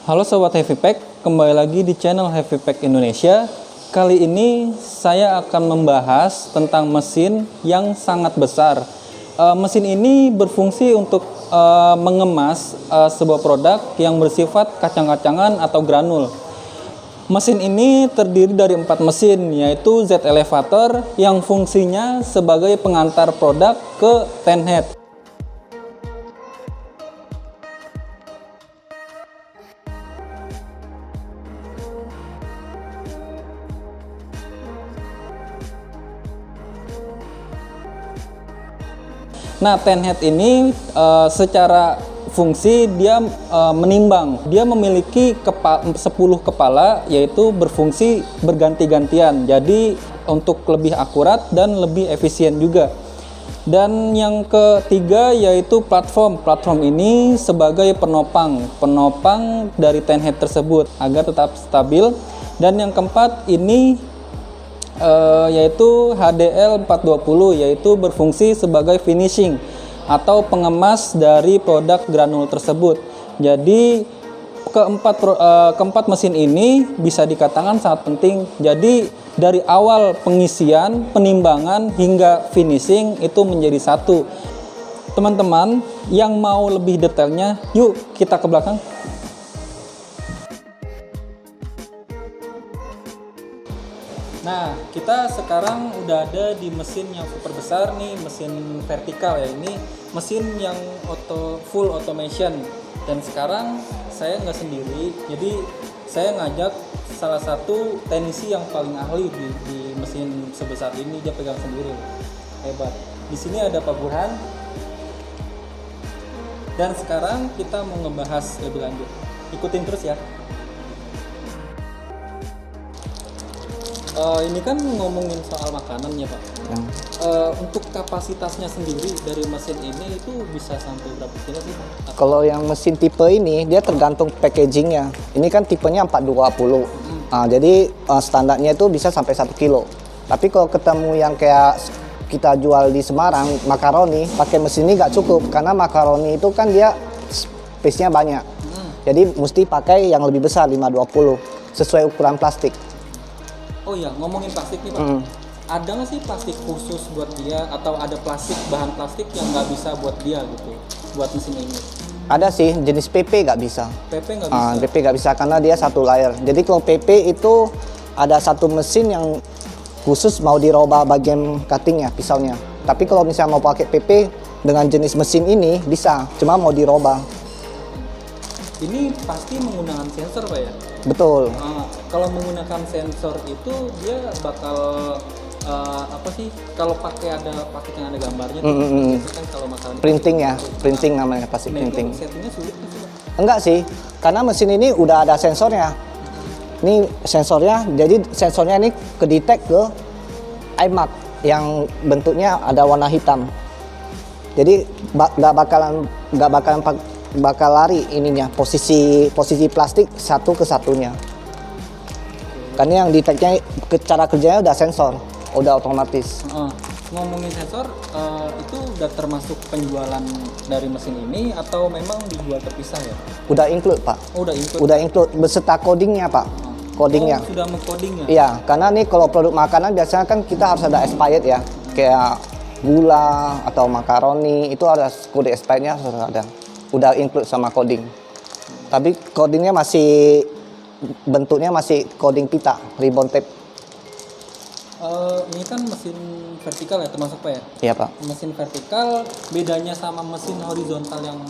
Halo Sobat Heavy Pack, kembali lagi di channel Heavy Pack Indonesia. Kali ini saya akan membahas tentang mesin yang sangat besar. Mesin ini berfungsi untuk mengemas sebuah produk yang bersifat kacang-kacangan atau granul. Mesin ini terdiri dari 4 mesin, yaitu Z Elevator yang fungsinya sebagai pengantar produk ke tin head. Nah, tin head ini secara fungsi dia menimbang. Dia memiliki 10 kepala, yaitu berfungsi berganti-gantian. Jadi untuk lebih akurat dan lebih efisien juga. Dan yang ketiga yaitu platform. Platform ini sebagai penopang dari tin head tersebut agar tetap stabil. Dan yang keempat ini yaitu HDL 420, yaitu berfungsi sebagai finishing atau pengemas dari produk granul tersebut. Jadi keempat mesin ini bisa dikatakan sangat penting. Jadi dari awal pengisian, penimbangan hingga finishing itu menjadi satu. Teman-teman yang mau lebih detailnya, yuk kita ke belakang. Nah, kita sekarang udah ada di mesin yang super besar nih, mesin vertikal ya. Ini mesin yang full automation. Dan sekarang saya nggak sendiri, jadi saya ngajak salah satu teknisi yang paling ahli di mesin sebesar ini. Dia pegang sendiri, hebat. Di sini ada Pak Burhan. Dan sekarang kita mau ngebahas lebih lanjut. Ikutin terus ya. Ini kan ngomongin soal makanannya Pak. Untuk kapasitasnya sendiri dari mesin ini itu bisa sampai berapa kilo sih Pak? Kalau yang mesin tipe ini dia tergantung packagingnya. Ini kan tipenya 420. Nah, jadi standarnya itu bisa sampai 1 kilo. Tapi kalau ketemu yang kayak kita jual di Semarang, makaroni, pakai mesin ini nggak cukup. Karena makaroni itu kan dia space-nya banyak. Jadi mesti pakai yang lebih besar, 520. Sesuai ukuran plastik. Oh iya, ngomongin plastik nih Pak. Ada nggak sih plastik khusus buat dia, atau ada bahan plastik yang nggak bisa buat dia gitu, buat mesin ini? Ada sih, jenis PP nggak bisa. PP nggak bisa? PP nggak bisa karena dia satu layer. Jadi kalau PP itu ada satu mesin yang khusus mau dirubah bagian cuttingnya, pisaunya. Tapi kalau misalnya mau pakai PP dengan jenis mesin ini bisa, cuma mau dirubah. Ini pasti menggunakan sensor Pak ya? Betul. Kalau menggunakan sensor itu dia bakal apa sih? Kalau pakai ada plastik yang ada gambarnya, kan kalau masalah printing ya, printing namanya pasti printing. Settingnya sulit nggak sih Pak? Enggak sih, karena mesin ini udah ada sensornya. Ini sensornya, jadi sensornya ini kedetek ke iMac yang bentuknya ada warna hitam. Jadi bakal lari ininya, posisi plastik satu ke satunya. Karena yang deteknya cara kerjanya udah sensor, udah otomatis. Ngomongin sensor, itu udah termasuk penjualan dari mesin ini atau memang dijual terpisah ya? Udah include Pak. Oh, udah include. Udah include beserta codingnya Pak. Codingnya. Oh, sudah mengcodingnya? Iya, karena nih kalau produk makanan biasanya kan kita harus ada expired ya, kayak gula atau makaroni itu ada kode expirednya harus ada. Udah include sama coding. Tapi codingnya bentuknya masih coding pita, ribbon tape. Ini kan mesin vertikal ya termasuk Pak ya? Iya Pak. Mesin vertikal bedanya sama mesin horizontal yang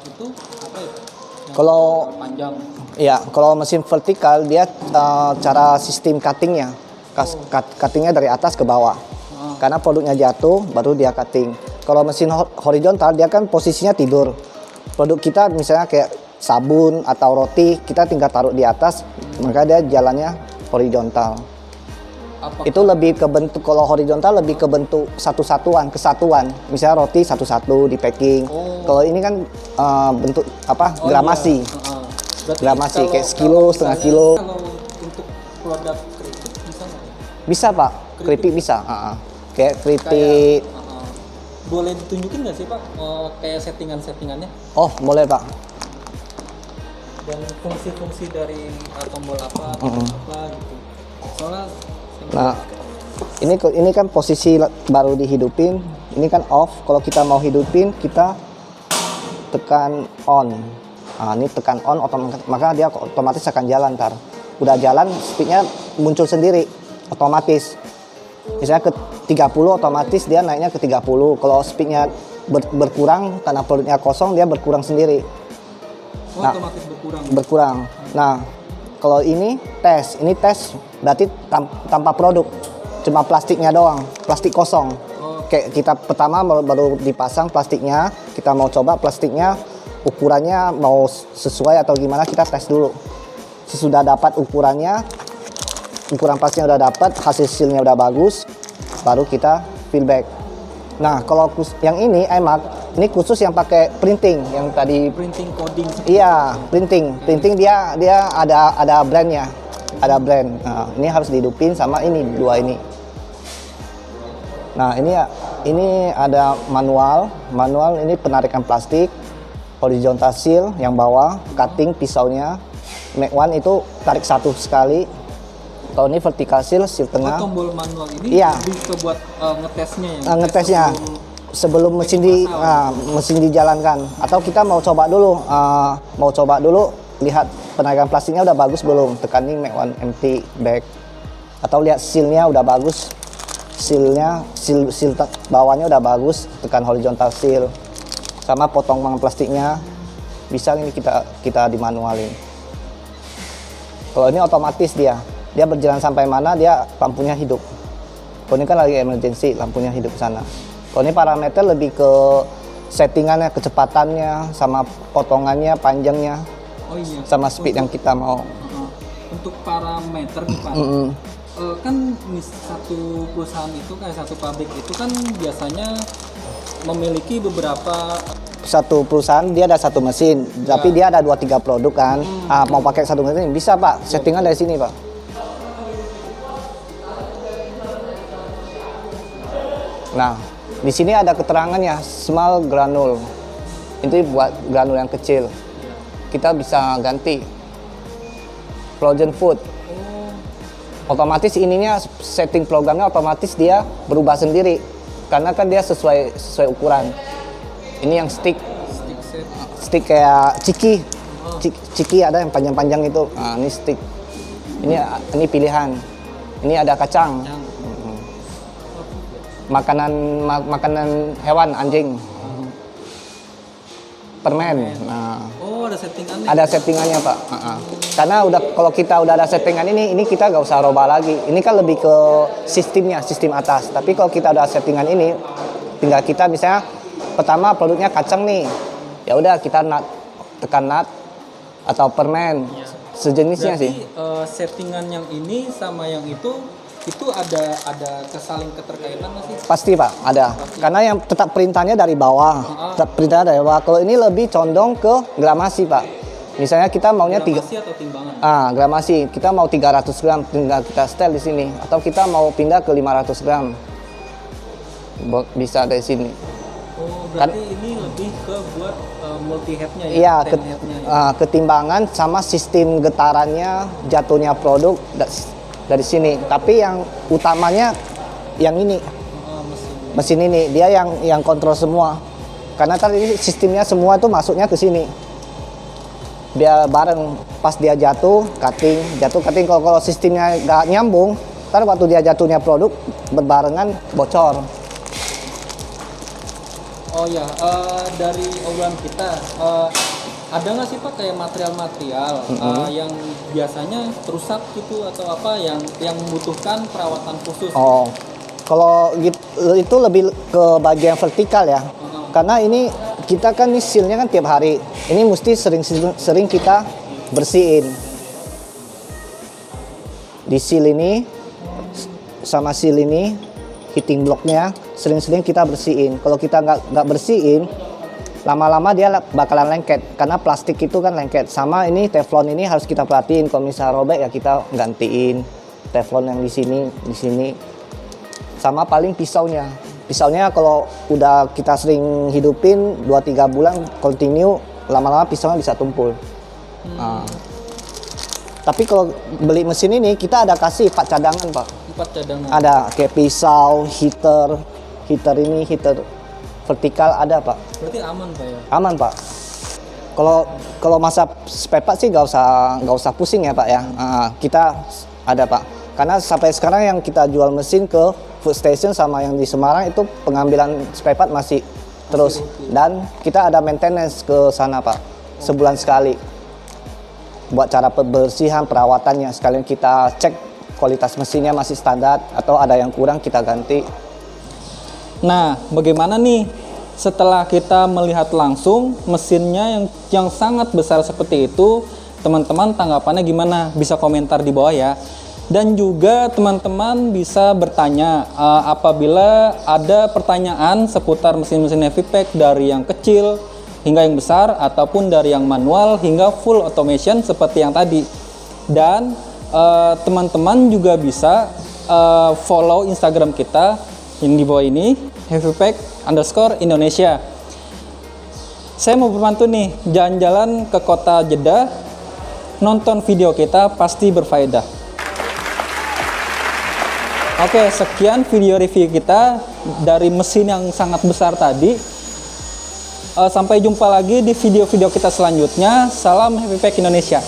itu apa ya? Kalau panjang. Iya, kalau mesin vertikal dia cara sistem cuttingnya, cuttingnya dari atas ke bawah. Karena produknya jatuh baru dia cutting. Kalau mesin horizontal dia kan posisinya tidur. Produk kita misalnya kayak sabun atau roti kita tinggal taruh di atas, maka dia jalannya horizontal. Itu lebih ke bentuk, kalau horizontal lebih ke bentuk kesatuan. Misalnya roti satu-satu di packing. Kalau ini kan bentuk gramasi. Iya. Gramasi kayak sekilo, setengah kilo. Kalau untuk produk keripik bisa nggak? Bisa Pak, keripik bisa. Kayak keripik. Boleh ditunjukin nggak sih Pak kayak settingannya? Oh boleh Pak. dan fungsi-fungsi dari tombol apa gitu. Soalnya Nah, ini kan posisi baru dihidupin, ini kan off. Kalau kita mau hidupin, kita tekan on. Nah, ini tekan on, maka dia otomatis akan jalan ntar. Udah jalan, speednya muncul sendiri, otomatis. Misalnya ke 30, otomatis dia naiknya ke 30. Kalau speednya berkurang, karena perutnya kosong, dia berkurang sendiri. otomatis berkurang. Berkurang. Nah, kalau ini tes berarti tanpa produk, cuma plastiknya doang, plastik kosong. Kayak kita pertama baru dipasang plastiknya, kita mau coba plastiknya ukurannya mau sesuai atau gimana, kita tes dulu. Sesudah dapat ukuran plastiknya udah dapat, hasil sealnya udah bagus, baru kita feedback. Nah, kalau yang ini iMac, ini khusus yang pakai printing, yang tadi Printing coding. iya, printing dia ada brandnya, ada brand. Nah, ini harus dihidupin sama ini, dua ini. Nah, ini ada manual ini penarikan plastik, horizontal seal yang bawah, cutting pisaunya, Mac One itu tarik satu sekali. Kalau ini vertical seal tengah. Tombol manual ini lebih ke buat ngetesnya ya. Ngetesnya sebelum mesin dijalankan, atau kita mau coba dulu lihat penarikan plastiknya udah bagus belum, tekan nih Mac One empty bag, atau lihat sealnya udah bagus, seal bawahnya udah bagus, tekan horizontal seal, sama potongan plastiknya bisa ini kita dimanualin. Kalau ini otomatis dia berjalan sampai mana dia lampunya hidup. Kalau ini kan lagi emergency, lampunya hidup sana. Kalau ini parameter lebih ke settingannya, kecepatannya, sama potongannya, panjangnya, sama speed yang kita mau. Untuk parameter nih Pak, kan satu perusahaan itu kayak satu pabrik itu kan biasanya memiliki beberapa. Satu perusahaan dia ada satu mesin, tapi dia ada 2-3 produk kan. Mau pakai satu mesin bisa Pak, settingan dari sini Pak. Nah, di sini ada keterangannya, small granule. Itu buat granul yang kecil. Kita bisa ganti. Frozen food. Otomatis ininya setting programnya otomatis dia berubah sendiri. Karena kan dia sesuai ukuran. Ini yang stick kayak ciki. Ciki ada yang panjang-panjang itu. Nah, ini stick. Ini pilihan. Ini ada kacang. Makanan hewan, anjing, permen. Nah, ada settingannya. Ada settingannya Pak. Karena kalau kita udah ada settingan ini kita nggak usah robah lagi. Ini kan lebih ke sistem atas. Tapi kalau kita udah settingan ini, tinggal kita misalnya pertama produknya kacang nih, ya udah kita tekan nut atau permen, sejenisnya. Berarti, sih. Settingan yang ini sama yang itu ada kesaling keterkaitan nggak sih? Pasti Pak, ada. Karena yang tetap perintahnya dari bawah. Perintahnya dari bawah. Kalau ini lebih condong ke gramasi Pak. Misalnya kita maunya gramasi atau timbangan? Gramasi. Kita mau 300 gram, tinggal kita setel di sini. Atau kita mau pindah ke 500 gram. Bisa dari sini. Berarti ini lebih ke buat multi headnya ya? Iya, ketimbangan sama sistem getarannya, jatuhnya produk dari sini. Tapi yang utamanya yang ini, mesin ini dia yang kontrol semua. Karena tadi sistemnya semua tuh masuknya ke sini. Biar bareng pas dia jatuh cutting. Kalau sistemnya nggak nyambung, ntar waktu dia jatuhnya produk berbarengan bocor. Dari obrolan kita, ada nggak sih Pak kayak material-material yang biasanya rusak gitu atau apa yang membutuhkan perawatan khusus? Kalau gitu, itu lebih ke bagian vertikal ya. Karena ini kita kan sealnya kan tiap hari. Ini mesti sering kita bersihin. Di seal ini sama seal ini, heating blocknya sering-sering kita bersihin. Kalau kita nggak bersihin, lama-lama dia bakalan lengket, karena plastik itu kan lengket. Sama ini teflon ini harus kita perhatiin, kalau misalnya robek ya kita gantiin teflon yang di sini. Sama paling pisaunya kalau udah kita sering hidupin 2-3 bulan continue, lama-lama pisaunya bisa tumpul. Nah, tapi kalau beli mesin ini kita ada kasih 4 cadangan Pak. 4 cadangan. Ada kayak pisau, heater vertikal ada Pak. Berarti aman Pak ya? Aman Pak. Kalau masa spare part sih nggak usah pusing ya Pak ya. Kita ada Pak. Karena sampai sekarang yang kita jual mesin ke food station sama yang di Semarang itu pengambilan spare part masih terus. Dan kita ada maintenance ke sana Pak. Sebulan sekali. Buat cara pembersihan, perawatannya. Sekalian kita cek kualitas mesinnya masih standar atau ada yang kurang kita ganti. Nah, bagaimana nih setelah kita melihat langsung mesinnya yang sangat besar seperti itu, teman-teman tanggapannya gimana? Bisa komentar di bawah ya. Dan juga teman-teman bisa bertanya apabila ada pertanyaan seputar mesin-mesin heavy pack dari yang kecil hingga yang besar, ataupun dari yang manual hingga full automation seperti yang tadi. Dan teman-teman juga bisa follow Instagram kita yang di bawah ini, heavypack_Indonesia. Saya mau berbantu nih, jalan-jalan ke kota Jeddah, nonton video kita pasti berfaedah. Oke, sekian video review kita dari mesin yang sangat besar tadi. Sampai jumpa lagi di video-video kita selanjutnya. Salam Heavy Pack Indonesia.